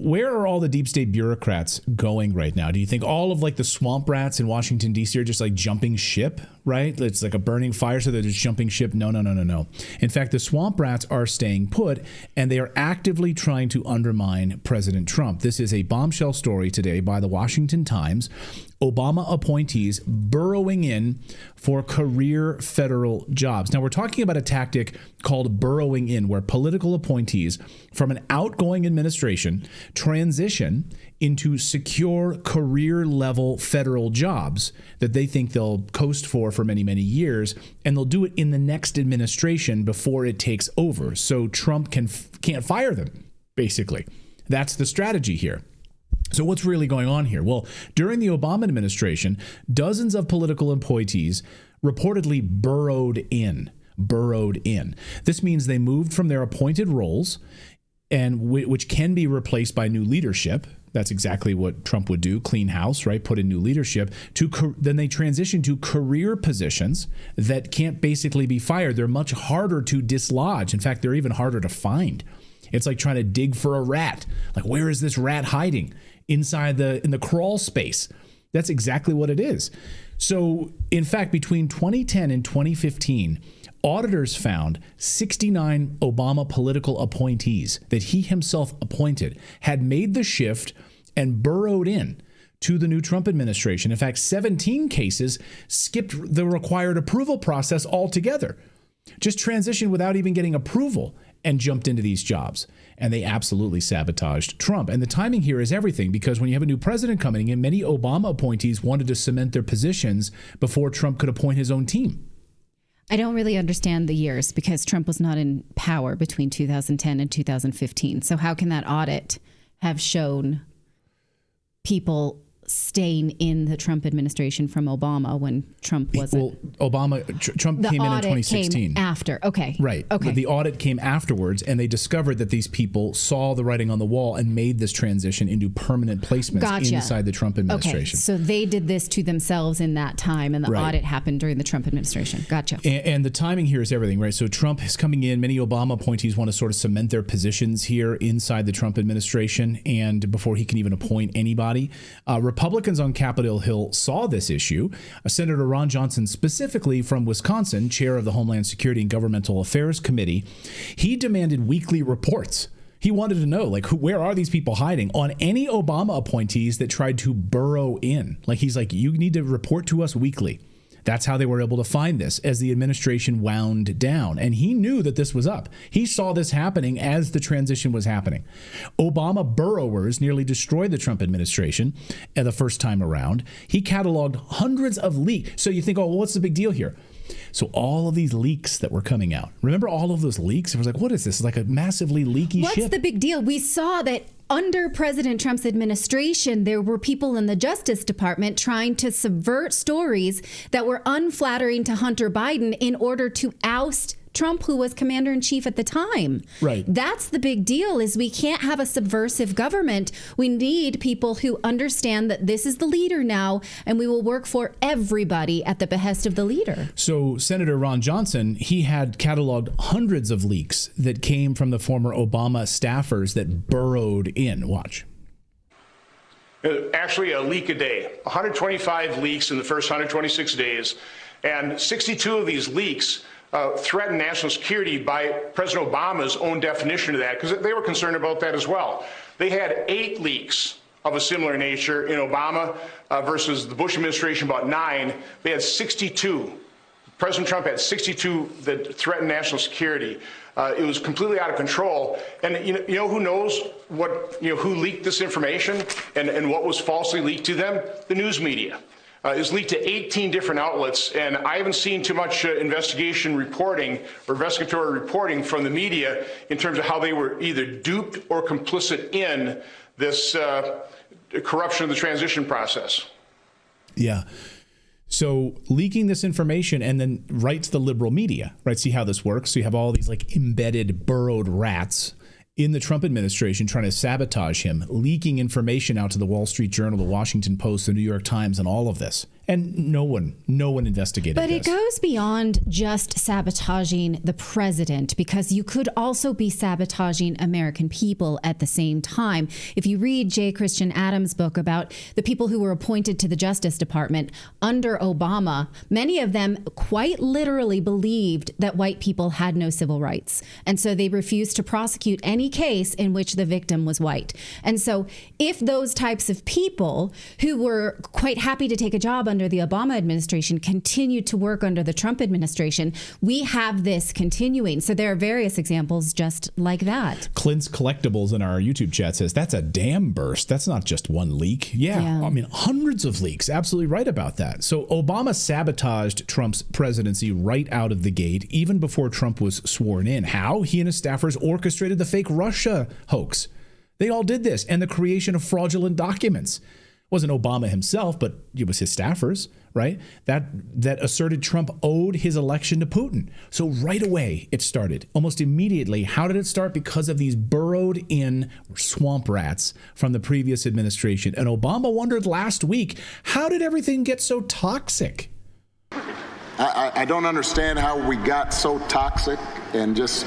where are all the deep state bureaucrats going right now? Do you think all of like the swamp rats in Washington, D.C. are just like jumping ship, right? It's like a burning fire, so they're just jumping ship. No. In fact, the swamp rats are staying put, and they are actively trying to undermine President Trump. This is a bombshell story today by the Washington Times. Obama appointees burrowing in for career federal jobs. Now, we're talking about a tactic called burrowing in, where political appointees from an outgoing administration transition into secure career-level federal jobs that they think they'll coast for many, many years, and they'll do it in the next administration before it takes over. So Trump can't fire them, basically. That's the strategy here. So what's really going on here? Well, during the Obama administration, dozens of political appointees reportedly burrowed in. This means they moved from their appointed roles, and which can be replaced by new leadership. That's exactly what Trump would do, clean house, right? Put in new leadership. Then they transition to career positions that can't basically be fired. They're much harder to dislodge. In fact, they're even harder to find. It's like trying to dig for a rat. Like, where is this rat hiding? In the crawl space. That's exactly what it is. So, in fact, between 2010 and 2015, auditors found 69 Obama political appointees that he himself appointed had made the shift and burrowed in to the new Trump administration. In fact, 17 cases skipped the required approval process altogether. Just transitioned without even getting approval and jumped into these jobs. And they absolutely sabotaged Trump. And the timing here is everything, because when you have a new president coming in, many Obama appointees wanted to cement their positions before Trump could appoint his own team. I don't really understand the years, because Trump was not in power between 2010 and 2015. So how can that audit have shown people staying in the Trump administration from Obama when Trump wasn't? Well, Trump came in 2016. Came after. Okay. Right. Okay. The audit came afterwards, and they discovered that these people saw the writing on the wall and made this transition into permanent placements inside the Trump administration. Okay. So they did this to themselves in that time, and the audit happened during the Trump administration. Gotcha. And the timing here is everything, right? So Trump is coming in. Many Obama appointees want to sort of cement their positions here inside the Trump administration, and before he can even appoint anybody. Republicans on Capitol Hill saw this issue. Senator Ron Johnson, specifically from Wisconsin, chair of the Homeland Security and Governmental Affairs Committee, he demanded weekly reports. He wanted to know, like, where are these people hiding on any Obama appointees that tried to burrow in? Like, he's like, you need to report to us weekly. That's how they were able to find this as the administration wound down. And he knew that this was up. He saw this happening as the transition was happening. Obama burrowers nearly destroyed the Trump administration the first time around. He cataloged hundreds of leaks. So you think, oh, well, what's the big deal here? So all of these leaks that were coming out. Remember all of those leaks? It was like, what is this? It's like a massively leaky ship. What's the big deal? We saw that under President Trump's administration, there were people in the Justice Department trying to subvert stories that were unflattering to Hunter Biden in order to oust Trump, who was commander-in-chief at the time. Right. That's the big deal, is we can't have a subversive government. We need people who understand that this is the leader now, and we will work for everybody at the behest of the leader. So Senator Ron Johnson, he had cataloged hundreds of leaks that came from the former Obama staffers that burrowed in. Watch. Actually, a leak a day. 125 leaks in the first 126 days, and 62 of these leaks threatened national security by President Obama's own definition of that, because they were concerned about that as well. They had 8 leaks of a similar nature in Obama versus the Bush administration, about 9. They had 62. President Trump had 62 that threatened national security. It was completely out of control. And you know who knows who leaked this information and what was falsely leaked to them? The news media. It was leaked to 18 different outlets, and I haven't seen too much investigation reporting or investigatory reporting from the media in terms of how they were either duped or complicit in this corruption of the transition process. Yeah. So leaking this information and then right to the liberal media, right? See how this works? So you have all these like embedded, burrowed rats in the Trump administration trying to sabotage him, leaking information out to the Wall Street Journal, the Washington Post, the New York Times, and all of this. And no one investigated But this. it goes beyond just sabotaging the president, because you could also be sabotaging American people at the same time. If you read J. Christian Adams' book about the people who were appointed to the Justice Department under Obama, many of them quite literally believed that white people had no civil rights. And so they refused to prosecute any case in which the victim was white. And so if those types of people who were quite happy to take a job under the Obama administration continued to work under the Trump administration, we have this continuing. So there are various examples just like that. Clint's Collectibles in our YouTube chat says, that's a dam burst. That's not just one leak. Yeah. I mean, hundreds of leaks. Absolutely right about that. So Obama sabotaged Trump's presidency right out of the gate, even before Trump was sworn in. How? He and his staffers orchestrated the fake Russia hoax. They all did this, and the creation of fraudulent documents. It wasn't Obama himself, but it was his staffers, right? That asserted Trump owed his election to Putin. So right away, it started. Almost immediately. How did it start? Because of these burrowed in swamp rats from the previous administration. And Obama wondered last week, how did everything get so toxic? I don't understand how we got so toxic and just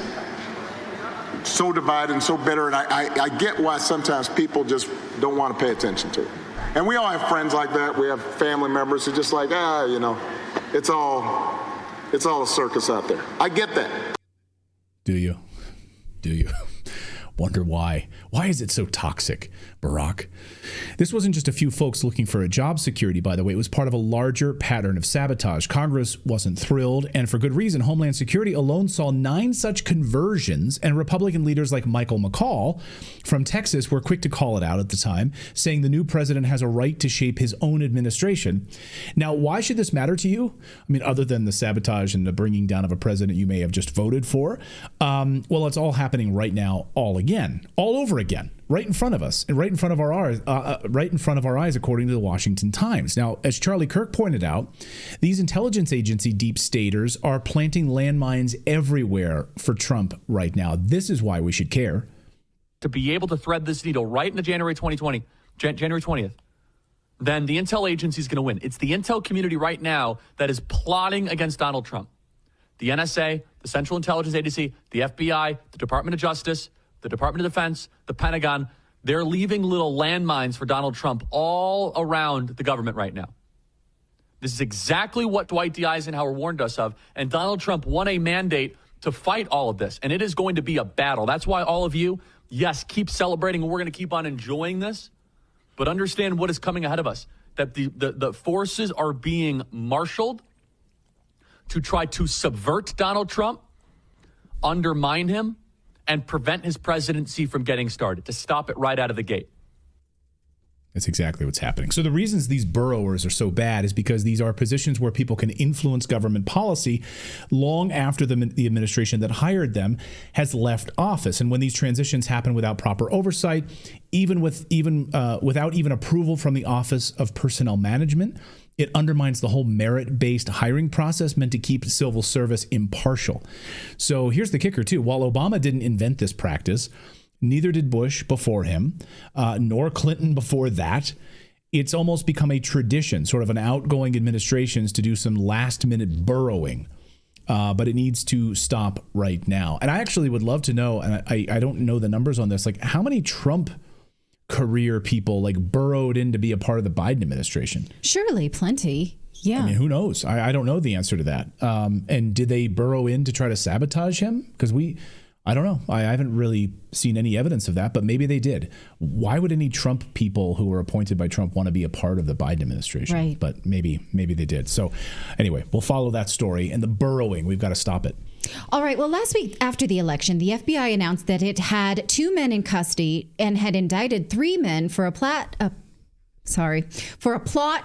so divided and so bitter. And I get why sometimes people just don't want to pay attention to it. And we all have friends like that. We have family members who just like, it's all a circus out there. I get that. Do you? Wonder why. Why is it so toxic, Barack? This wasn't just a few folks looking for a job security, by the way. It was part of a larger pattern of sabotage. Congress wasn't thrilled, and for good reason. Homeland Security alone saw 9 such conversions, and Republican leaders like Michael McCall from Texas were quick to call it out at the time, saying the new president has a right to shape his own administration. Now, why should this matter to you? I mean, other than the sabotage and the bringing down of a president you may have just voted for? Well, it's all happening right now, all over again, right in front of us and right in front of our eyes, according to the Washington Times. Now, as Charlie Kirk pointed out, these intelligence agency deep staters are planting landmines everywhere for Trump right now. This is why we should care. To be able to thread this needle right into January 20th, then the intel agency is going to win. It's the intel community right now that is plotting against Donald Trump. The NSA, the Central Intelligence Agency, the FBI, the Department of Justice, the Department of Defense, the Pentagon, they're leaving little landmines for Donald Trump all around the government right now. This is exactly what Dwight D. Eisenhower warned us of, and Donald Trump won a mandate to fight all of this, and it is going to be a battle. That's why all of you, yes, keep celebrating, and we're going to keep on enjoying this, but understand what is coming ahead of us, that the forces are being marshaled to try to subvert Donald Trump, undermine him, and prevent his presidency from getting started, to stop it right out of the gate. That's exactly what's happening. So the reasons these burrowers are so bad is because these are positions where people can influence government policy long after the administration that hired them has left office. And when these transitions happen without proper oversight, without even approval from the Office of Personnel Management, it undermines the whole merit-based hiring process meant to keep civil service impartial. So here's the kicker, too. While Obama didn't invent this practice, neither did Bush before him, nor Clinton before that. It's almost become a tradition, sort of an outgoing administrations to do some last-minute burrowing. But it needs to stop right now. And I actually would love to know, and I don't know the numbers on this, like how many Trump career people like burrowed in to be a part of the Biden administration? Surely plenty. Yeah. I mean, who knows? I don't know the answer to that. And did they burrow in to try to sabotage him? Because I don't know. I haven't really seen any evidence of that, but maybe they did. Why would any Trump people who were appointed by Trump want to be a part of the Biden administration? Right. But maybe they did. So anyway, we'll follow that story. And the burrowing, we've got to stop it. All right. Well, last week after the election, the FBI announced that it had 2 men in custody and had indicted 3 men for a plot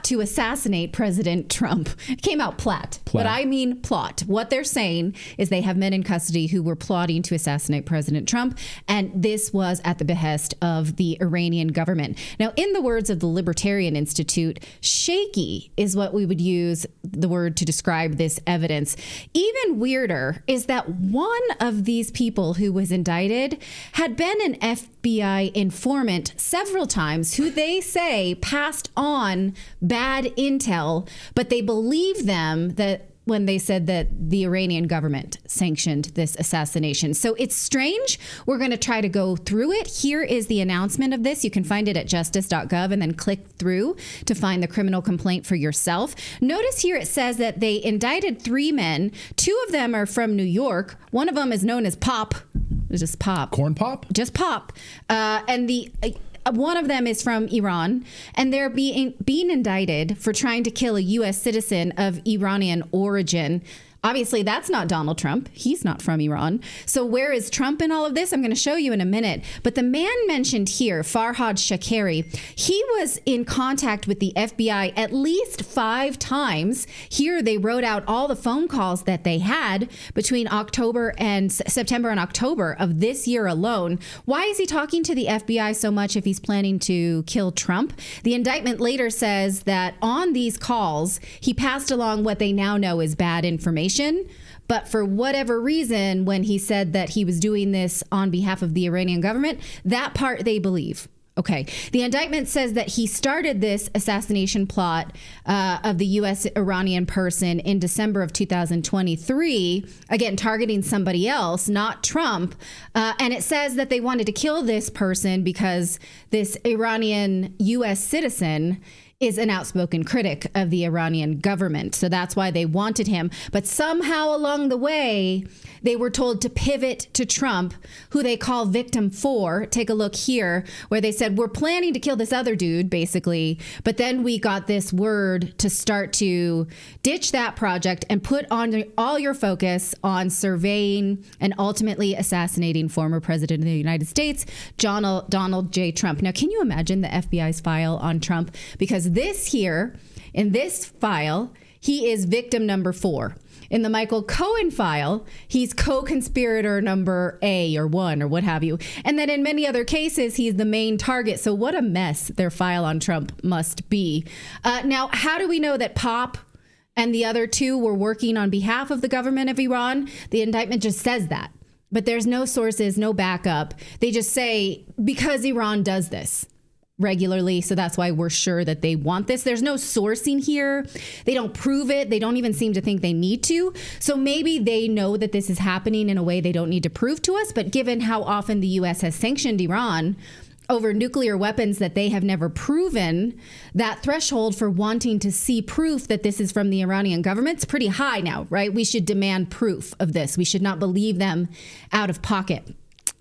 to assassinate President Trump. It came out plat, but I mean plot. What they're saying is they have men in custody who were plotting to assassinate President Trump, and this was at the behest of the Iranian government. Now, in the words of the Libertarian Institute, shaky is what we would use the word to describe this evidence. Even weirder is that one of these people who was indicted had been an FBI informant several times who they say passed on bad intel, but they believe them that when they said that the Iranian government sanctioned this assassination. So it's strange. We're going to try to go through it. Here is the announcement of this. You can find it at justice.gov and then click through to find the criminal complaint for yourself. Notice here it says that they indicted 3 men. 2 of them are from New York. One of them is known as Pop. It's just Pop. Corn Pop? Just Pop. And one of them is from Iran, and they're being indicted for trying to kill a U.S. citizen of Iranian origin. Obviously, that's not Donald Trump. He's not from Iran. So where is Trump in all of this? I'm going to show you in a minute. But the man mentioned here, Farhad Shakeri, he was in contact with the FBI at least 5 times. Here, they wrote out all the phone calls that they had between September and October of this year alone. Why is he talking to the FBI so much if he's planning to kill Trump? The indictment later says that on these calls, he passed along what they now know is bad information. But for whatever reason, when he said that he was doing this on behalf of the Iranian government, that part they believe. Okay. The indictment says that he started this assassination plot of the U.S. Iranian person in December of 2023, again, targeting somebody else, not Trump. And it says that they wanted to kill this person because this Iranian U.S. citizen is an outspoken critic of the Iranian government. So that's why they wanted him. But somehow along the way, they were told to pivot to Trump, who they call victim 4. Take a look here, where they said, we're planning to kill this other dude, basically. But then we got this word to start to ditch that project and put on all your focus on surveying and ultimately assassinating former president of the United States, Donald J. Trump. Now, can you imagine the FBI's file on Trump? Because this here, in this file, he is victim number 4. In the Michael Cohen file, he's co-conspirator number A or 1 or what have you. And then in many other cases, he's the main target. So what a mess their file on Trump must be. Now, how do we know that Pop and the other 2 were working on behalf of the government of Iran? The indictment just says that. But there's no sources, no backup. They just say, because Iran does this regularly, so that's why we're sure that they want this. There's no sourcing here. They don't prove it. They don't even seem to think they need to. So maybe they know that this is happening in a way they don't need to prove to us. But given how often the U.S. has sanctioned Iran over nuclear weapons that they have never proven, that threshold for wanting to see proof that this is from the Iranian government is pretty high now, right? We should demand proof of this. We should not believe them out of pocket.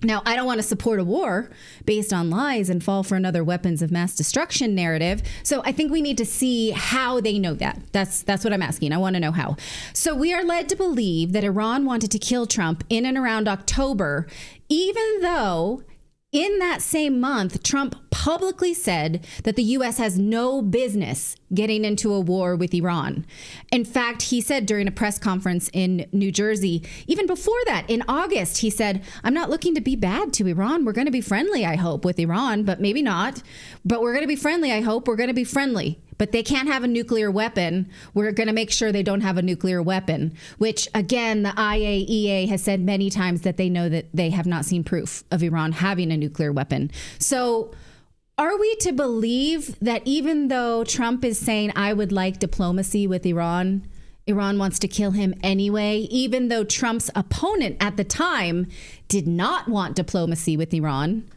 Now, I don't want to support a war based on lies and fall for another weapons of mass destruction narrative. So I think we need to see how they know that. That's what I'm asking. I want to know how. So we are led to believe that Iran wanted to kill Trump in and around October, even though in that same month, Trump publicly said that the U.S. has no business getting into a war with Iran. In fact, he said during a press conference in New Jersey, even before that, in August, he said, I'm not looking to be bad to Iran. We're going to be friendly, I hope, with Iran, but maybe not. But we're going to be friendly, I hope. We're going to be friendly. But they can't have a nuclear weapon. We're going to make sure they don't have a nuclear weapon, which, again, the IAEA has said many times that they know that they have not seen proof of Iran having a nuclear weapon. So are we to believe that even though Trump is saying, I would like diplomacy with Iran, Iran wants to kill him anyway, even though Trump's opponent at the time did not want diplomacy with Iran?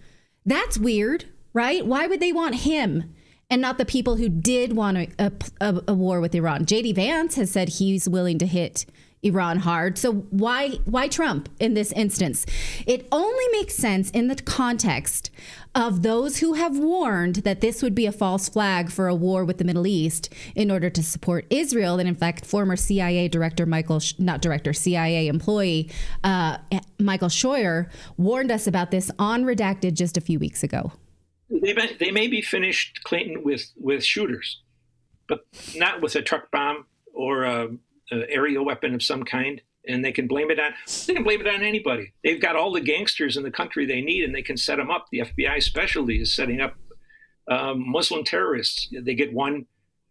That's weird, right? Why would they want him and not the people who did want a war with Iran? J.D. Vance has said he's willing to hit Iran hard. So why Trump in this instance? It only makes sense in the context of those who have warned that this would be a false flag for a war with the Middle East in order to support Israel. And in fact, former CIA CIA employee Michael Scheuer warned us about this on Redacted just a few weeks ago. They may be finished, Clayton, with shooters, but not with a truck bomb or an aerial weapon of some kind. And they can blame it on anybody. They've got all the gangsters in the country they need, and they can set them up. The FBI specialty is setting up Muslim terrorists. They get one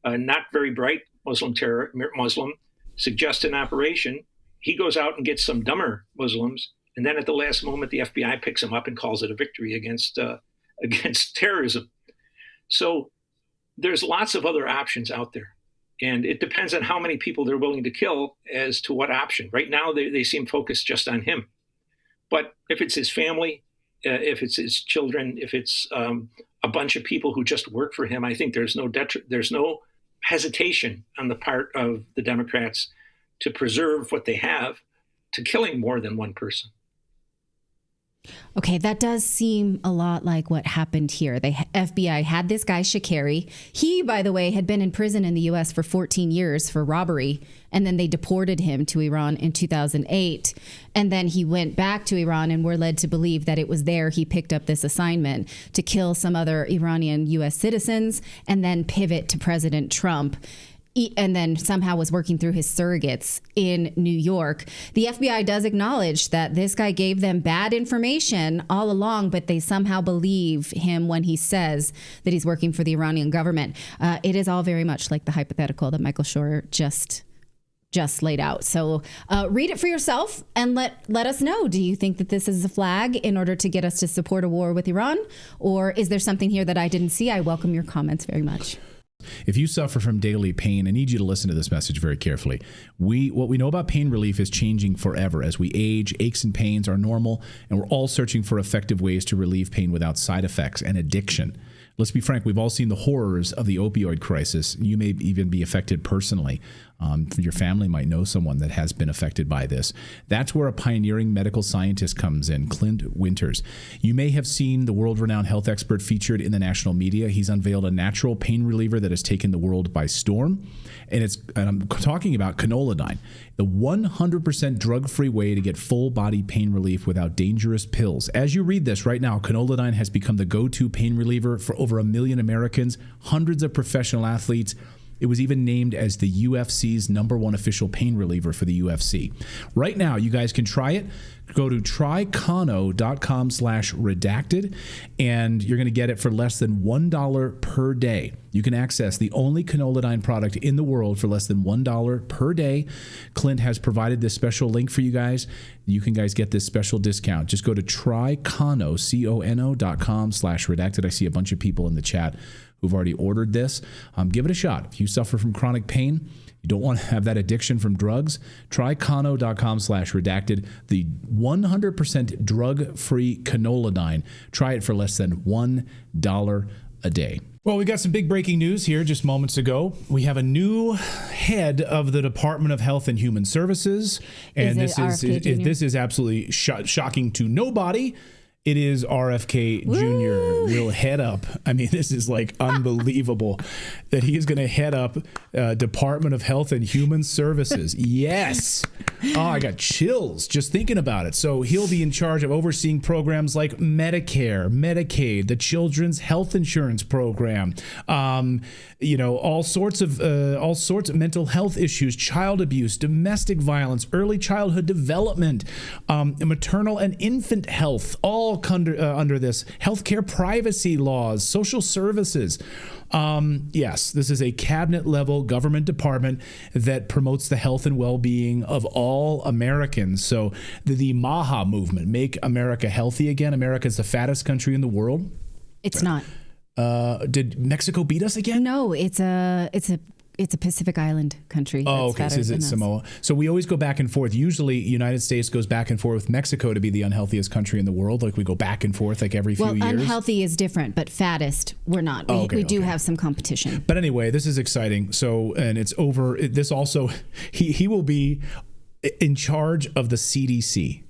not very bright Muslim suggest an operation. He goes out and gets some dumber Muslims And then at the last moment, the FBI picks him up and calls it a victory against terrorism. So there's lots of other options out there. And it depends on how many people they're willing to kill as to what option. Right now, they seem focused just on him. But if it's his family, if it's his children, if it's a bunch of people who just work for him, I think there's no hesitation on the part of the Democrats to preserve what they have to killing more than one person. Okay, that does seem a lot like what happened here. The FBI had this guy, Shakari. He, by the way, had been in prison in the U.S. for 14 years for robbery, and then they deported him to Iran in 2008. And then he went back to Iran, and we're led to believe that it was there he picked up this assignment to kill some other Iranian U.S. citizens and then pivot to President Trump. And then somehow was working through his surrogates in New York. The FBI does acknowledge that this guy gave them bad information all along, but they somehow believe him when he says that he's working for the Iranian government. It is all very much like the hypothetical that Michael Shore just laid out. So read it for yourself and let us know. Do you think that this is a flag in order to get us to support a war with Iran? Or is there something here that I didn't see? I welcome your comments very much. If you suffer from daily pain, I need you to listen to this message very carefully. What we know about pain relief is changing forever. As we age, aches and pains are normal, and we're all searching for effective ways to relieve pain without side effects and addiction. Let's be frank, we've all seen the horrors of the opioid crisis. You may even be affected personally. Your family might know someone that has been affected by this. That's where a pioneering medical scientist comes in, Clint Winters. You may have seen the world-renowned health expert featured in the national media. He's unveiled a natural pain reliever that has taken the world by storm. And I'm talking about Conolidine, the 100% drug-free way to get full-body pain relief without dangerous pills. As you read this right now, Conolidine has become the go-to pain reliever for over 1 million Americans, hundreds of professional athletes. It was even named as the UFC's #1 official pain reliever for the UFC. Right now, you guys can try it. Go to trycono.com/redacted, and you're going to get it for less than $1 per day. You can access the only Conolidine product in the world for less than $1 per day. Clint has provided this special link for you guys. You can guys get this special discount. Just go to trycono.com/redacted. I see a bunch of people in the chat who've already ordered this. Give it a shot. If you suffer from chronic pain, you don't want to have that addiction from drugs, try cono.com/redacted, the 100% drug-free Conolidine. Try it for less than $1 a day. Well, we got some big breaking news here just moments ago. We have a new head of the Department of Health and Human Services. And this is absolutely shocking to nobody. It is RFK Jr. will head up. I mean, this is like unbelievable that he is going to head up Department of Health and Human Services. Yes. Oh, I got chills just thinking about it. So he'll be in charge of overseeing programs like Medicare, Medicaid, the Children's Health Insurance Program, all sorts of mental health issues, child abuse, domestic violence, early childhood development, maternal and infant health, all under this, healthcare privacy laws, social services. Yes, this is a cabinet-level government department that promotes the health and well-being of all Americans. So the MAHA movement, Make America Healthy Again. America's the fattest country in the world. It's not. Did Mexico beat us again? No, it's a Pacific Island country. Oh, okay. So is it Samoa? So we always go back and forth. Usually, United States goes back and forth with Mexico to be the unhealthiest country in the world. Like we go back and forth like every few years. Well, unhealthy is different, but fattest, we're not. We do have some competition. But anyway, this is exciting. So, and it's over. This also, he will be in charge of the CDC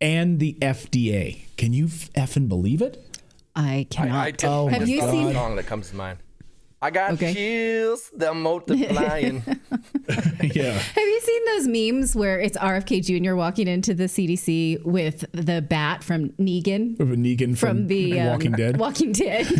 and the FDA. Can you effing believe it? I cannot. Have you seen the song that comes to mind? I got chills, they're multiplying. Yeah. Have you seen those memes where it's RFK Jr. walking into the CDC with the bat from Negan? Negan from the Walking Dead. Walking Dead.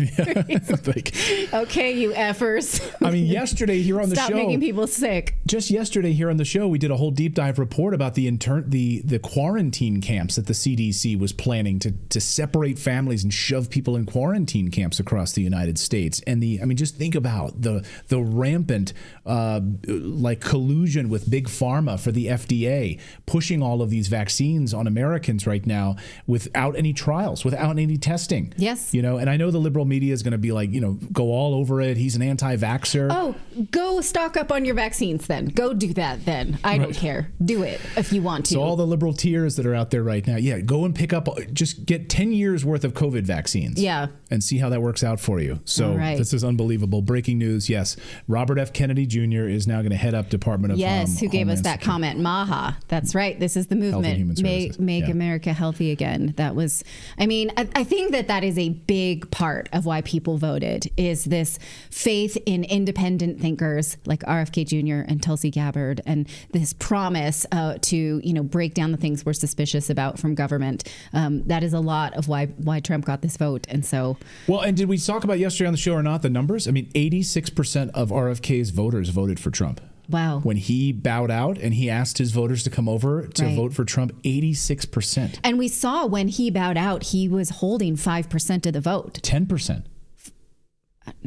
Like, okay, you effers. I mean, yesterday here on the show. Stop making people sick. Just yesterday here on the show, we did a whole deep dive report about the quarantine camps that the CDC was planning to separate families and shove people in quarantine camps across the United States. And just think think about the rampant like collusion with big pharma for the FDA, pushing all of these vaccines on Americans right now without any trials, without any testing. Yes. You know, and I know the liberal media is going to be like, you know, go all over it. He's an anti-vaxxer. Oh, go stock up on your vaccines then. Go do that then. I don't care. Do it if you want to. So all the liberal tears that are out there right now, yeah, go and pick up, just get 10 years worth of COVID vaccines. Yeah. And see how that works out for you. So this is unbelievable. Breaking news, yes. Robert F. Kennedy Jr. is now going to head up Department of who gave us that comment. Maha. That's right. This is the movement. Make America healthy again. That was, I mean, I think that is a big part of why people voted, is this faith in independent thinkers like RFK Jr. and Tulsi Gabbard, and this promise to, you know, break down the things we're suspicious about from government. That is a lot of why Trump got this vote. And so, well, and did we talk about yesterday on the show or not the numbers? I mean, 86% of RFK's voters voted for Trump. Wow. When he bowed out and he asked his voters to come over to vote for Trump, 86%. And we saw when he bowed out, he was holding 5% of the vote. 10%.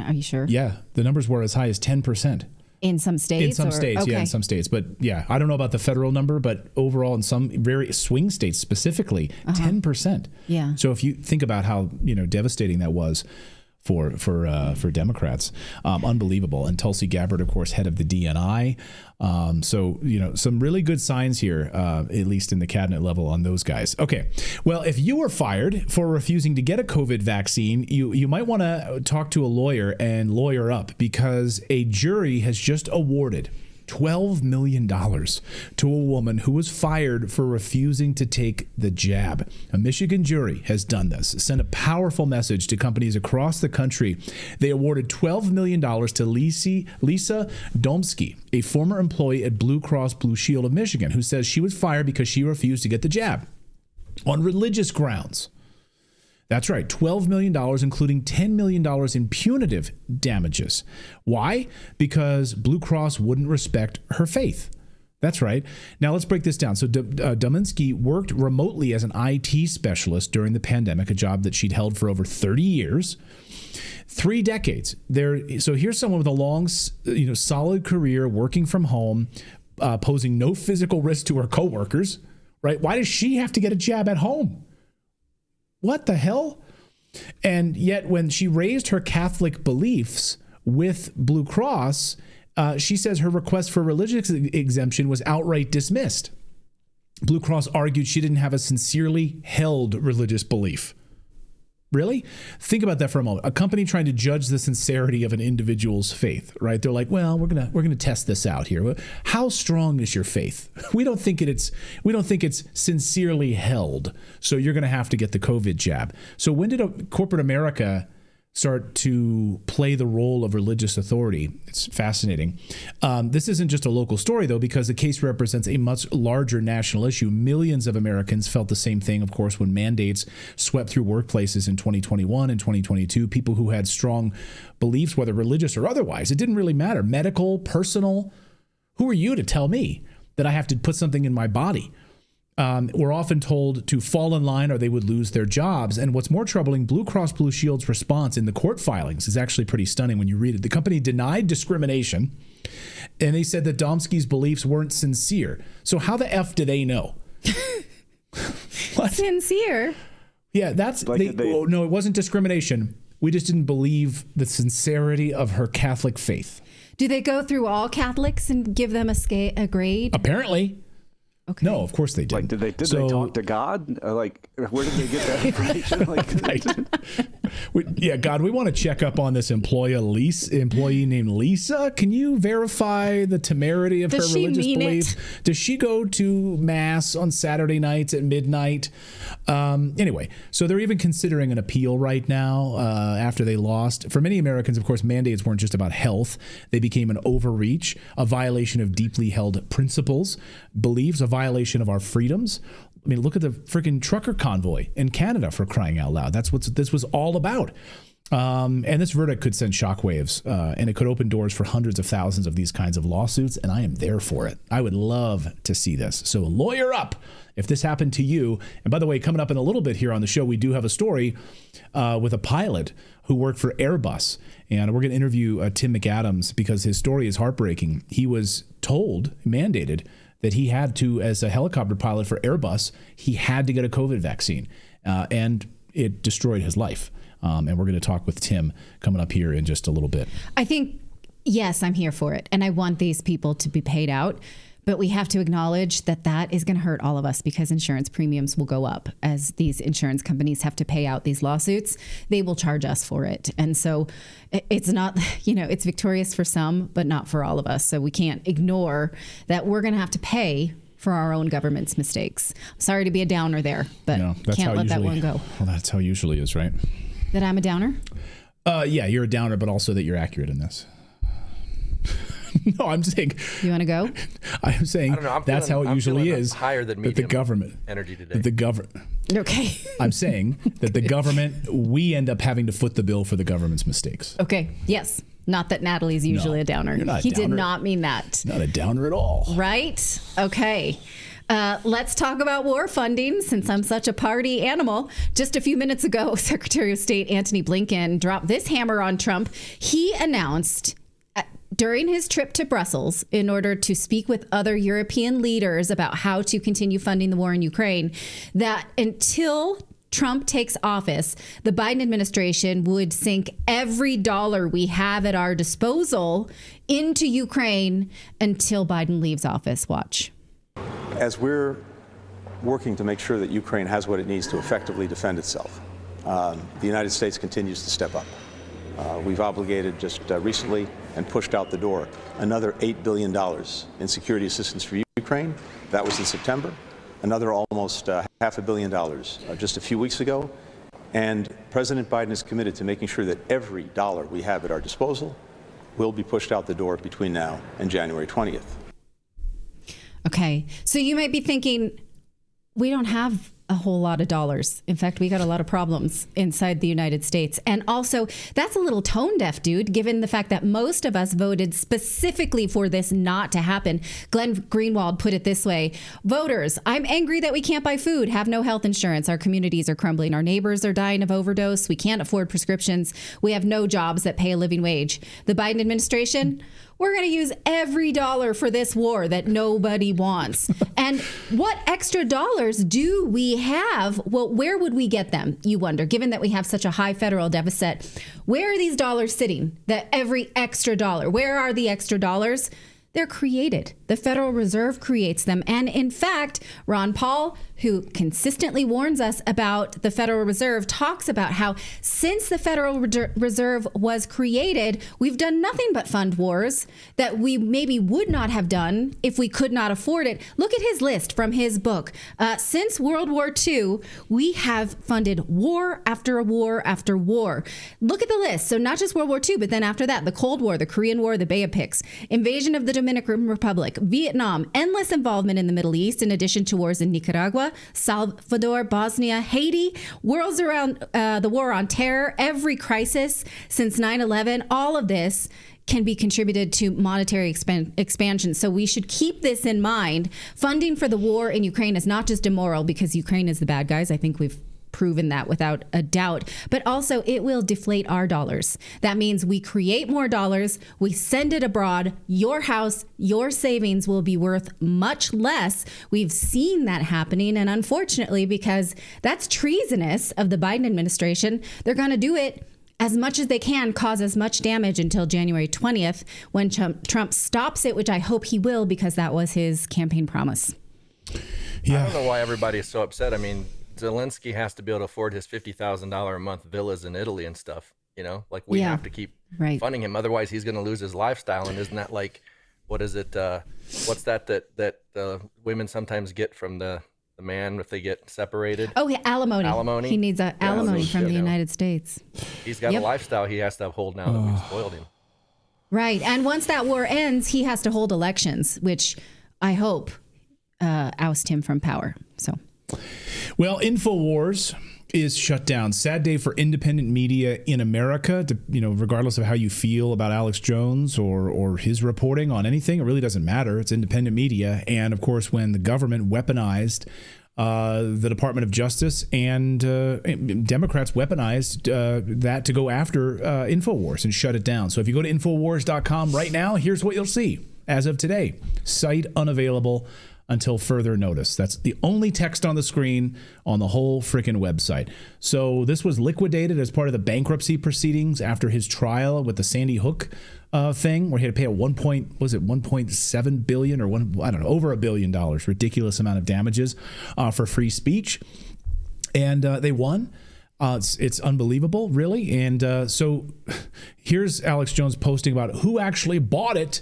Are you sure? Yeah. The numbers were as high as 10%. In some states? In some states, yeah, in some states. But yeah, I don't know about the federal number, but overall in some very swing states specifically, 10%. Yeah. So if you think about how, you know, devastating that was for Democrats, unbelievable. And Tulsi Gabbard, of course, head of the DNI. So, you know, some really good signs here, at least in the cabinet level on those guys. Okay. Well, if you were fired for refusing to get a COVID vaccine, you might want to talk to a lawyer and lawyer up, because a jury has just awarded $12 million to a woman who was fired for refusing to take the jab. A Michigan jury has done this, sent a powerful message to companies across the country. They awarded $12 million to Lisa Domsky, a former employee at Blue Cross Blue Shield of Michigan, who says she was fired because she refused to get the jab on religious grounds. That's right, $12 million, including $10 million in punitive damages. Why? Because Blue Cross wouldn't respect her faith. That's right. Now let's break this down. So Dominski worked remotely as an IT specialist during the pandemic, a job that she'd held for over 30 years. 3 decades. So here's someone with a long, solid career working from home, posing no physical risk to her coworkers, right? Why does she have to get a jab at home? What the hell? And yet when she raised her Catholic beliefs with Blue Cross, she says her request for religious exemption was outright dismissed. Blue Cross argued she didn't have a sincerely held religious belief. Really? Think about that for a moment. A company trying to judge the sincerity of an individual's faith, right? They're like, well, we're gonna test this out here. How strong is your faith? We don't think it's sincerely held. So you're gonna have to get the COVID jab. So when did corporate America start to play the role of religious authority? It's fascinating. This isn't just a local story, though, because the case represents a much larger national issue. Millions of Americans felt the same thing, of course, when mandates swept through workplaces in 2021 and 2022. People who had strong beliefs, whether religious or otherwise, it didn't really matter. Medical, personal. Who are you to tell me that I have to put something in my body? Were often told to fall in line or they would lose their jobs. And what's more troubling, Blue Cross Blue Shield's response in the court filings is actually pretty stunning when you read it. The company denied discrimination, and they said that Domsky's beliefs weren't sincere. So how the F do they know? What? Sincere? Yeah, that's... no, it wasn't discrimination. We just didn't believe the sincerity of her Catholic faith. Do they go through all Catholics and give them a grade? Apparently. Okay. No, of course they didn't. Like, did they talk to God? Like, where did they get that information? Yeah, God, we want to check up on this employee named Lisa. Can you verify the temerity of her religious beliefs? Does she go to mass on Saturday nights at midnight? Anyway, so they're even considering an appeal right now after they lost. For many Americans, of course, mandates weren't just about health. They became an overreach, a violation of deeply held principles, beliefs, a violation of our freedoms. I mean, look at the freaking trucker convoy in Canada, for crying out loud. That's what this was all about. And this verdict could send shockwaves, and it could open doors for hundreds of thousands of these kinds of lawsuits, and I am there for it. I would love to see this. So lawyer up if this happened to you. And by the way, coming up in a little bit here on the show, we do have a story with a pilot who worked for Airbus. And we're going to interview Tim McAdams because his story is heartbreaking. He was mandated, that he had to, as a helicopter pilot for Airbus, he had to get a COVID vaccine. And it destroyed his life. And we're going to talk with Tim coming up here in just a little bit. I think, yes, I'm here for it. And I want these people to be paid out. But we have to acknowledge that that is going to hurt all of us because insurance premiums will go up as these insurance companies have to pay out these lawsuits. They will charge us for it. And so it's not, it's victorious for some, but not for all of us. So we can't ignore that we're going to have to pay for our own government's mistakes. I'm sorry to be a downer there, but can't let that one go. Well, that's how it usually is, right? That I'm a downer? Yeah, you're a downer, but also that you're accurate in this. No, I'm saying. You want to go? I'm saying that's how it usually is. Higher than medium. The government energy today. The government. Okay. I'm saying that the government, we end up having to foot the bill for the government's mistakes. Okay. Yes. Not that Natalie's usually a downer. You're not a he downer. Did not mean that. Not a downer at all. Right? Okay. Let's talk about war funding since I'm such a party animal. Just a few minutes ago, Secretary of State Antony Blinken dropped this hammer on Trump. He announced during his trip to Brussels in order to speak with other European leaders about how to continue funding the war in Ukraine, that until Trump takes office, the Biden administration would sink every dollar we have at our disposal into Ukraine until Biden leaves office. Watch. As we're working to make sure that Ukraine has what it needs to effectively defend itself, the United States continues to step up. We've obligated just recently and pushed out the door another $8 billion in security assistance for Ukraine. That was in September. Another almost $500 million just a few weeks ago. And President Biden is committed to making sure that every dollar we have at our disposal will be pushed out the door between now and January 20th. Okay, so you might be thinking, we don't have a whole lot of dollars. In fact, we got a lot of problems inside the United States. And also, that's a little tone deaf, dude, given the fact that most of us voted specifically for this not to happen. Glenn Greenwald put it this way: voters, I'm angry that we can't buy food, have no health insurance. Our communities are crumbling. Our neighbors are dying of overdose. We can't afford prescriptions. We have no jobs that pay a living wage. The Biden administration, we're going to use every dollar for this war that nobody wants. And what extra dollars do we have? Well, where would we get them, you wonder, given that we have such a high federal deficit? Where are these dollars sitting? That every extra dollar, where are the extra dollars? They're created. The Federal Reserve creates them. And in fact, Ron Paul, who consistently warns us about the Federal Reserve, talks about how since the Federal Reserve was created, we've done nothing but fund wars that we maybe would not have done if we could not afford it. Look at his list from his book. Since World War II, we have funded war after war after war. Look at the list. So not just World War II, but then after that, the Cold War, the Korean War, the Bay of Pigs, invasion of the Dominican Republic, Vietnam, endless involvement in the Middle East, in addition to wars in Nicaragua, Salvador, Bosnia, Haiti, wars around the war on terror, every crisis since 9/11, all of this can be contributed to monetary expansion. So we should keep this in mind. Funding for the war in Ukraine is not just immoral because Ukraine is the bad guys. I think we've proven that without a doubt, but also it will deflate our dollars. That means we create more dollars, we send it abroad, your house, your savings will be worth much less. We've seen that happening, and unfortunately, because that's treasonous of the Biden administration, they're going to do it as much as they can, cause as much damage until January 20th when Trump stops it, which I hope he will, because that was his campaign promise. Yeah. I don't know why everybody is so upset. I mean, Zelensky has to be able to afford his $50,000 a month villas in Italy and stuff, like we have to keep funding him. Otherwise he's going to lose his lifestyle. And isn't that like, what is it? What's that women sometimes get from the man if they get separated? Oh, yeah, alimony. He needs alimony from the United States. He's got a lifestyle he has to uphold now that we've spoiled him. Right. And once that war ends, he has to hold elections, which I hope oust him from power. So. Well, Infowars is shut down. Sad day for independent media in America. Regardless of how you feel about Alex Jones or his reporting on anything, it really doesn't matter. It's independent media. And of course, when the government weaponized the Department of Justice and Democrats weaponized that to go after Infowars and shut it down. So if you go to Infowars.com right now, here's what you'll see as of today. Site unavailable until further notice. That's the only text on the screen on the whole freaking website. So this was liquidated as part of the bankruptcy proceedings after his trial with the Sandy Hook thing, where he had to pay $1.7 billion or over $1 billion, ridiculous amount of damages for free speech, and they won. It's unbelievable, really. And so here's Alex Jones posting about who actually bought it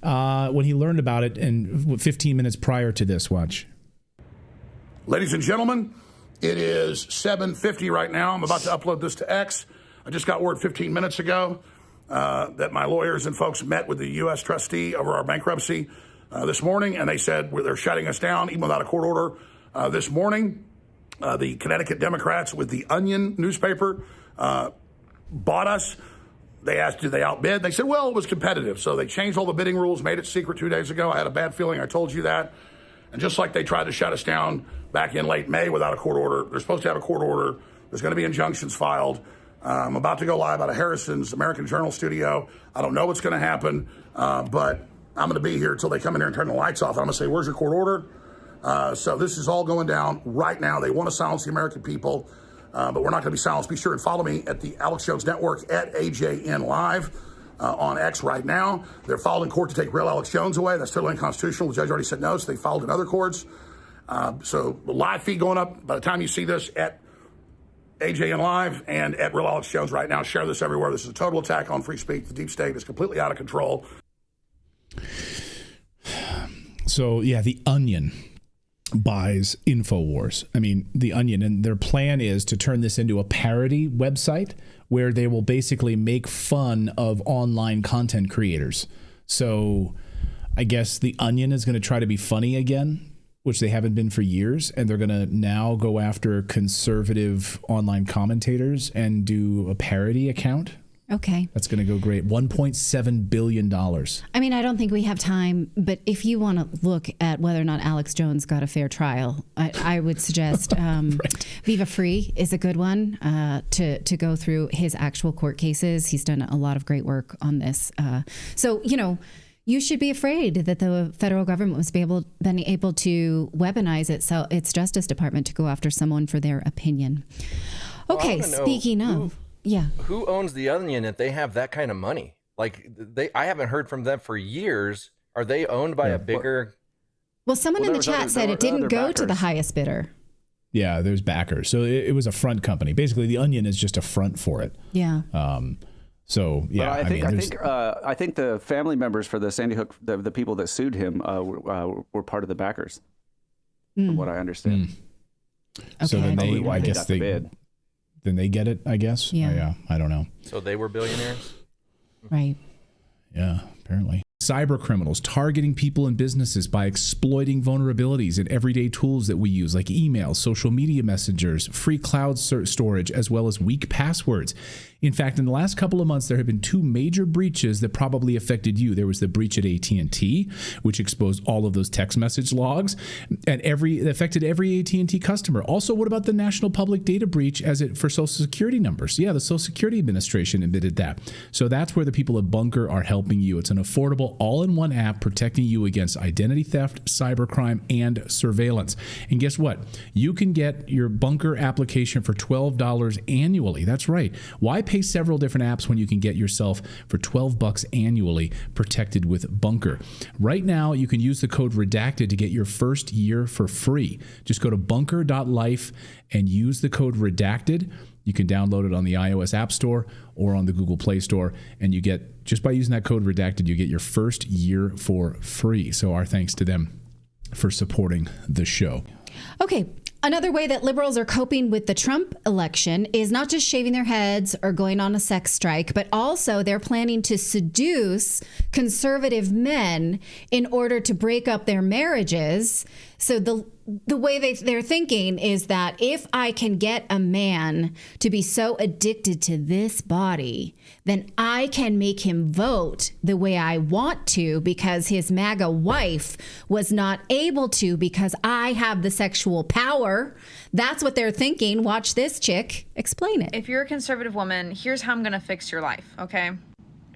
when he learned about it in 15 minutes prior to this. Watch. Ladies and gentlemen, it is 7:50 right now. I'm about to upload this to X. I just got word 15 minutes ago that my lawyers and folks met with the U.S. trustee over our bankruptcy this morning, and they said they're shutting us down even without a court order this morning. The Connecticut Democrats with the Onion newspaper bought us. They asked, did they outbid? They said, well, it was competitive. So they changed all the bidding rules, made it secret 2 days ago. I had a bad feeling. I told you that. And just like they tried to shut us down back in late May without a court order, they're supposed to have a court order. There's going to be injunctions filed. I'm about to go live out of Harrison's American Journal studio. I don't know what's going to happen, but I'm going to be here until they come in here and turn the lights off. I'm going to say, where's your court order? So this is all going down right now. They want to silence the American people, but we're not going to be silenced. Be sure and follow me at the Alex Jones Network at AJN Live on X right now. They're filed in court to take real Alex Jones away. That's totally unconstitutional. The judge already said no, so they filed in other courts. So the live feed going up by the time you see this at AJN Live and at Real Alex Jones right now. Share this everywhere. This is a total attack on free speech. The deep state is completely out of control. So, yeah, the Onion buys Infowars. I mean, the Onion, and their plan is to turn this into a parody website where they will basically make fun of online content creators. So I guess the Onion is going to try to be funny again, which they haven't been for years, and they're going to now go after conservative online commentators and do a parody account. Okay. That's going to go great. $1.7 billion. I mean, I don't think we have time, but if you want to look at whether or not Alex Jones got a fair trial, I would suggest right. Viva Free is a good one to go through his actual court cases. He's done a lot of great work on this. So, you should be afraid that the federal government was been able to weaponize its Justice Department to go after someone for their opinion. Okay, speaking of... Yeah. Who owns the Onion if they have that kind of money? Like I haven't heard from them for years. Are they owned by a bigger? Well, someone in the chat said it didn't go to the highest bidder. Yeah, there's backers. So it was a front company. Basically, the Onion is just a front for it. Yeah. So yeah, I think the family members for the Sandy Hook, the people that sued him, were part of the backers, from what I understand. Okay. So then I guess they bid. Then they get it, I guess. Yeah. I don't know. So they were billionaires? Right. Yeah, apparently. Cyber criminals targeting people and businesses by exploiting vulnerabilities in everyday tools that we use, like email, social media messengers, free cloud storage, as well as weak passwords. In fact, in the last couple of months, there have been 2 major breaches that probably affected you. There was the breach at AT&T, which exposed all of those text message logs, and it affected every AT&T customer. Also, what about the National Public Data breach for Social Security numbers? Yeah, the Social Security Administration admitted that. So that's where the people at Bunker are helping you. It's an affordable, all-in-one app protecting you against identity theft, cybercrime, and surveillance. And guess what? You can get your Bunker application for $12 annually. That's right. Why pay several different apps when you can get yourself for $12 annually protected with Bunker? Right now, you can use the code Redacted to get your first year for free. Just go to bunker.life and use the code Redacted. You can download it on the iOS App Store or on the Google Play Store, and you get, just by using that code Redacted, you get your first year for free. So our thanks to them for supporting the show. Okay. Another way that liberals are coping with the Trump election is not just shaving their heads or going on a sex strike, but also they're planning to seduce conservative men in order to break up their marriages. So the way they're thinking is that if I can get a man to be so addicted to this body, then I can make him vote the way I want to because his MAGA wife was not able to because I have the sexual power. That's what they're thinking. Watch this chick explain it. If you're a conservative woman, here's how I'm going to fix your life, okay?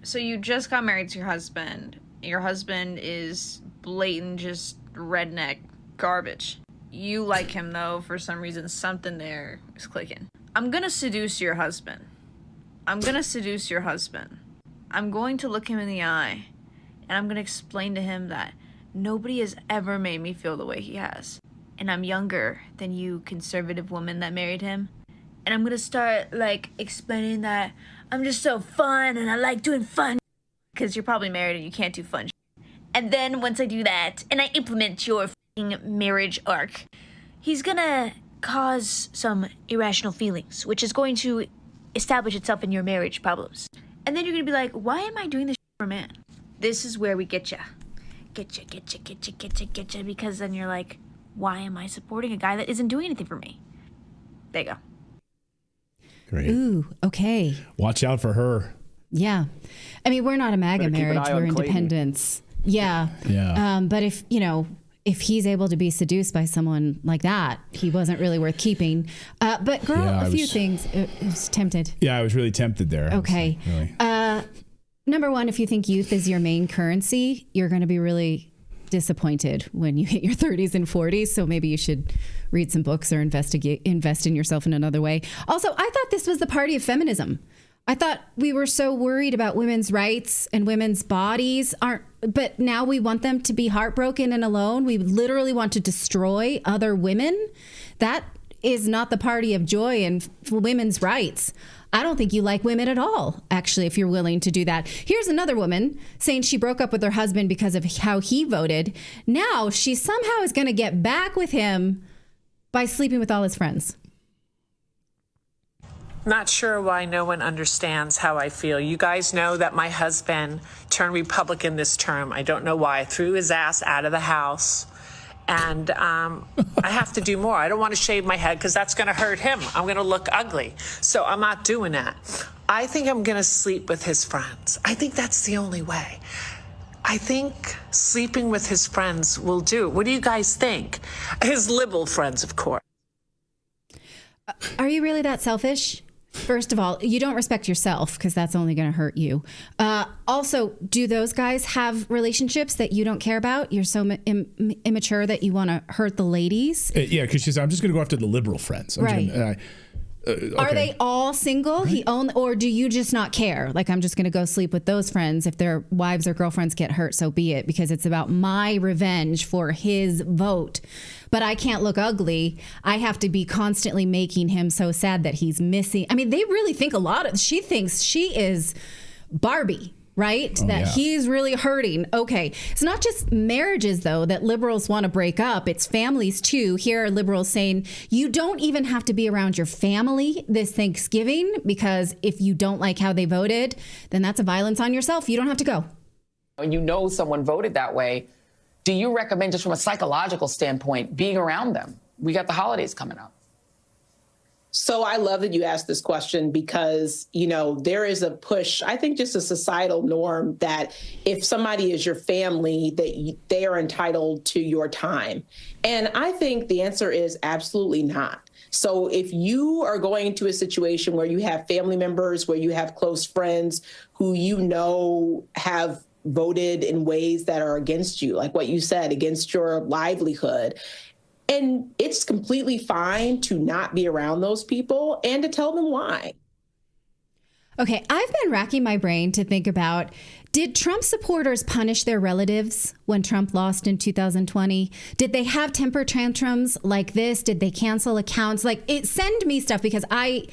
So you just got married to your husband. Your husband is blatant, just redneck garbage. You like him, though. For some reason, something there is clicking. I'm going to seduce your husband. I'm going to look him in the eye, and I'm going to explain to him that nobody has ever made me feel the way he has. And I'm younger than you, conservative woman that married him. And I'm going to start, explaining that I'm just so fun, and I like doing fun. Because you're probably married and you can't do fun. And then once I do that, and I implement your marriage arc, he's gonna cause some irrational feelings, which is going to establish itself in your marriage problems. And then you're gonna be like, why am I doing this for a man? This is where we get ya, because then you're like, why am I supporting a guy that isn't doing anything for me? There you go. Great. Ooh, okay. Watch out for her. Yeah. I mean, we're not a MAGA marriage. We're independents. Yeah. Yeah. But if he's able to be seduced by someone like that, he wasn't really worth keeping. But girl, a few things. I was tempted. Yeah, I was really tempted there. Okay. Number one, if you think youth is your main currency, you're going to be really disappointed when you hit your 30s and 40s. So maybe you should read some books or invest in yourself in another way. Also, I thought this was the party of feminism. I thought we were so worried about women's rights and women's bodies but now we want them to be heartbroken and alone. We literally want to destroy other women. That is not the party of joy and women's rights. I don't think you like women at all, actually, if you're willing to do that. Here's another woman saying she broke up with her husband because of how he voted. Now she somehow is going to get back with him by sleeping with all his friends. Not sure why no one understands how I feel. You guys know that my husband turned Republican this term. I don't know why. I threw his ass out of the house. And I have to do more. I don't want to shave my head because that's going to hurt him. I'm going to look ugly. So I'm not doing that. I think I'm going to sleep with his friends. I think that's the only way. I think sleeping with his friends will do. What do you guys think? His liberal friends, of course. Are you really that selfish? First of all, you don't respect yourself because that's only going to hurt you. Also, do those guys have relationships that you don't care about? You're so immature that you want to hurt the ladies? Yeah, because she said, I'm just going to go after the liberal friends. Right. Okay. Are they all single? Right. Or do you just not care? Like, I'm just going to go sleep with those friends. If their wives or girlfriends get hurt, so be it, because it's about my revenge for his vote. But I can't look ugly. I have to be constantly making him so sad that he's missing. I mean, they really think she thinks she is Barbie. Right? He's really hurting. Okay. It's not just marriages, though, that liberals want to break up. It's families, too. Here are liberals saying you don't even have to be around your family this Thanksgiving, because if you don't like how they voted, then that's a violence on yourself. You don't have to go. When you know someone voted that way, do you recommend, just from a psychological standpoint, being around them? We got the holidays coming up. So I love that you asked this question because, there is a push, I think just a societal norm that if somebody is your family, that they are entitled to your time. And I think the answer is absolutely not. So if you are going into a situation where you have family members, where you have close friends who have voted in ways that are against you, like what you said, against your livelihood, and it's completely fine to not be around those people and to tell them why. Okay, I've been racking my brain to think about, did Trump supporters punish their relatives when Trump lost in 2020? Did they have temper tantrums like this? Did they cancel accounts? Send me stuff, because I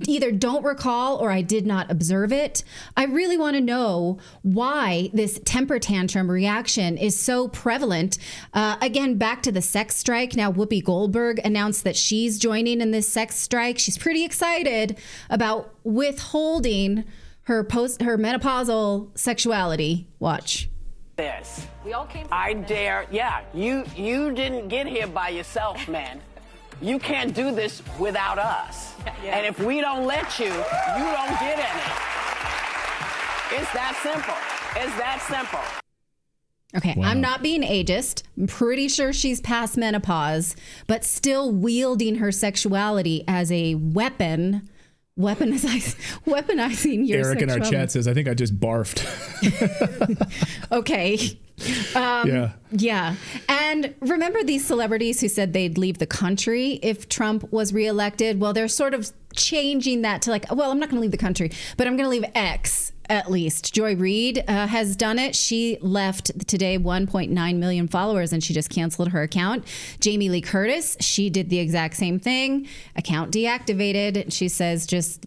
either don't recall or I did not observe it. I really want to know why this temper tantrum reaction is so prevalent. Again, back to the sex strike. Now, Whoopi Goldberg announced that she's joining in this sex strike. She's pretty excited about withholding her menopausal sexuality. Watch. This. We all came. I dare. Yeah, you didn't get here by yourself, man. You can't do this without us. Yeah. And if we don't let you, you don't get any. It's that simple. It's that simple. Okay, wow. I'm not being ageist. I'm pretty sure she's past menopause, but still wielding her sexuality as a weapon. Weaponizing your Eric in our chat says, I think I just barfed. Okay. Yeah. And remember these celebrities who said they'd leave the country if Trump was reelected? Well, they're sort of changing that to like, well, I'm not going to leave the country, but I'm going to leave X at least. Joy Reid has done it. She left today 1.9 million followers and she just canceled her account. Jamie Lee Curtis, she did the exact same thing. Account deactivated. She says just,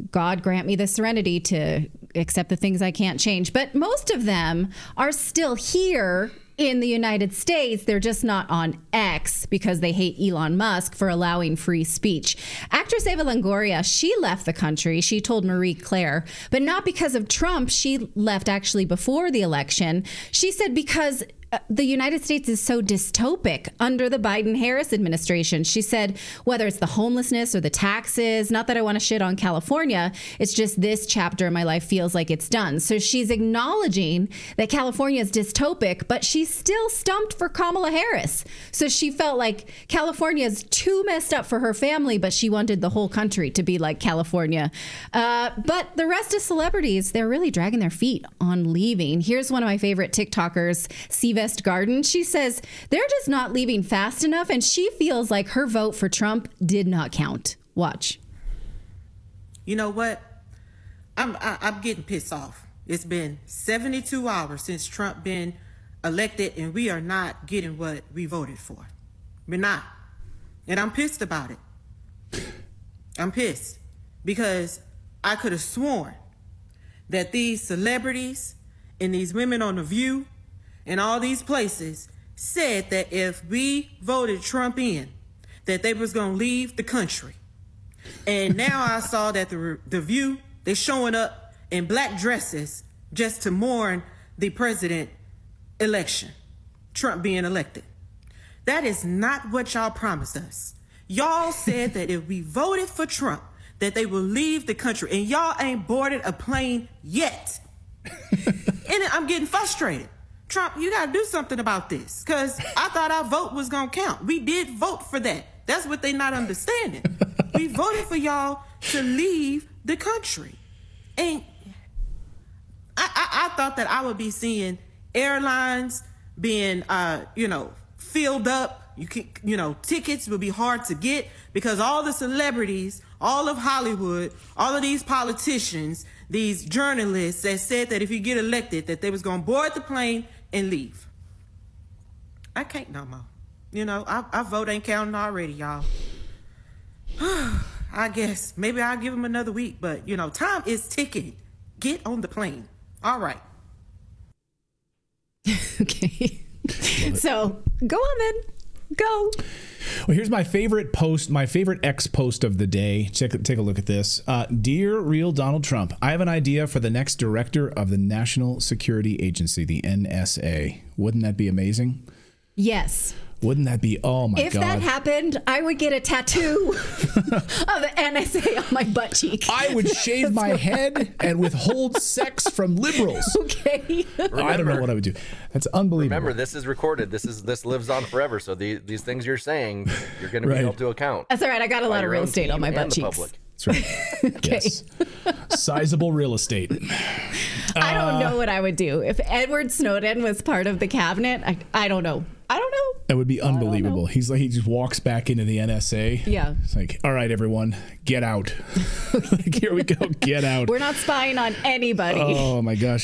God grant me the serenity to accept the things I can't change. But most of them are still here in the United States. They're just not on X because they hate Elon Musk for allowing free speech. Actress Eva Longoria, she left the country. She told Marie Claire, but not because of Trump. She left actually before the election. She said because the United States is so dystopic under the Biden-Harris administration. She said, whether it's the homelessness or the taxes, not that I want to shit on California, it's just this chapter in my life feels like it's done. So she's acknowledging that California is dystopic, but she's still stumped for Kamala Harris. So she felt like California is too messed up for her family, but she wanted the whole country to be like California. But the rest of celebrities, they're really dragging their feet on leaving. Here's one of my favorite TikTokers, Garden. She says they're just not leaving fast enough, and she feels like her vote for Trump did not count. Watch. You know what? I'm getting pissed off. It's been 72 hours since Trump been elected, and we are not getting what we voted for. We're not. And I'm pissed about it. I'm pissed because I could have sworn that these celebrities and these women on The View and all these places said that if we voted Trump in, that they was going to leave the country. And now I saw that the View, they're showing up in black dresses just to mourn the president election, Trump being elected. That is not what y'all promised us. Y'all said that if we voted for Trump, that they will leave the country. And y'all ain't boarded a plane yet. And I'm getting frustrated. Trump, you got to do something about this, because I thought our vote was going to count. We did vote for that. That's what they not understanding. We voted for y'all to leave the country. And I thought that I would be seeing airlines being, filled up. Tickets would be hard to get because all the celebrities, all of Hollywood, all of these politicians, these journalists that said that if you get elected, that they was going to board the plane and leave. I can't no more. Our vote ain't counting already, y'all. I guess maybe I'll give them another week, but time is ticking. Get on the plane. All right. Okay. So go on then. Go. Well, here's my favorite post, my favorite X post of the day. Take a look at this. Dear real Donald Trump, I have an idea for the next director of the National Security Agency, the NSA. Wouldn't that be amazing? Yes. Wouldn't that be? Oh my God. If that happened, I would get a tattoo of the NSA on my butt cheek. I would shave my head and withhold sex from liberals. Okay. I don't know what I would do. That's unbelievable. Remember, this is recorded. This lives on forever. So these things you're saying, you're going to be held to account. That's all right. I got a lot of real estate on my butt cheeks. That's right. Okay. Yes. Sizable real estate. I don't know what I would do. If Edward Snowden was part of the cabinet, I don't know. That would be unbelievable. He just walks back into the NSA. Yeah. It's like, all right, everyone, get out. Like, here we go. Get out. We're not spying on anybody. Oh, my gosh.